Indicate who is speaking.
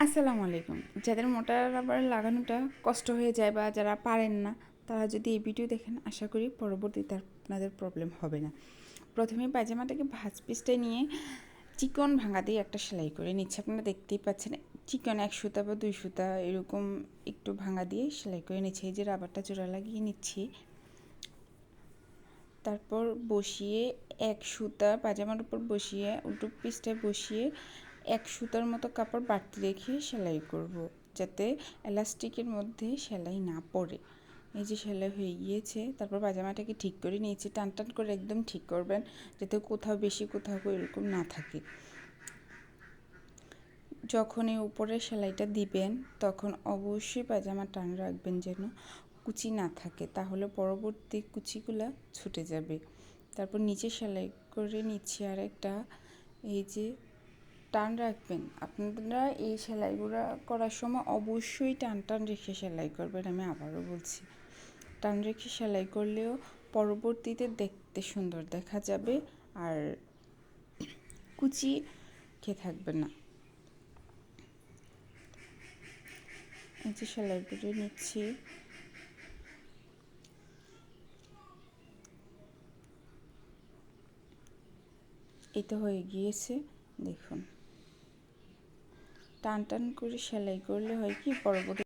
Speaker 1: আসসালামু আলাইকুম। যাদের মোটা রাবার লাগানোটা কষ্ট হয়ে যায় বা যারা পারেন না, তারা যদি এই ভিডিও দেখেন, আশা করি পরবর্তীতে আপনাদের প্রবলেম হবে না। প্রথমে পায়জামাটাকে ভাঁজ পিসটায় নিয়ে চিকন ভাঙা দিয়ে একটা সেলাই করে নিচ্ছে। আপনারা দেখতেই পাচ্ছেন, চিকন 1 সুতা বা 2 সুতা এরকম একটু ভাঙা দিয়ে সেলাই করে নিচ্ছে। এই যে রাবারটা জোড়া লাগিয়ে নিচ্ছি। তারপর বসিয়ে 1 সুতা পায়জামার উপর বসিয়ে উল্টো পিসটায় বসিয়ে 1 সুতার মতো কাপড় বাড়তি রেখে সেলাই করব, যাতে এলাস্টিকের মধ্যে সেলাই না পড়ে। এই যে সেলাই হয়ে গিয়েছে। তারপর পায়জামাটাকে ঠিক করে নিয়েছি। টান টান করে একদম ঠিক করবেন, যাতে কোথাও বেশি কোথাও এরকম না থাকে। যখন এই উপরে সেলাইটা দিবেন, তখন অবশ্যই পায়জামা টান রাখবেন যেন কুচি না থাকে, তাহলে পরবর্তী কুচিগুলো ছুটে যাবে। তারপর নিচে সেলাই করে নিচ্ছি আর একটা। এই যে টান রাখবেন, আপনারা এই সেলাইগুলো করার সময় অবশ্যই টান টান রেখে সেলাই করবেন। আমি আবারও বলছি, টান রেখে সেলাই করলেও পরবর্তীতে দেখতে সুন্দর দেখা যাবে আর কুচি খেয়ে থাকবে না। এই যে সেলাই করে নিচ্ছি। এই তো হয়ে গিয়েছে, দেখুন। টান টান করে সেলাই করলে হয় কি, পরবর্তী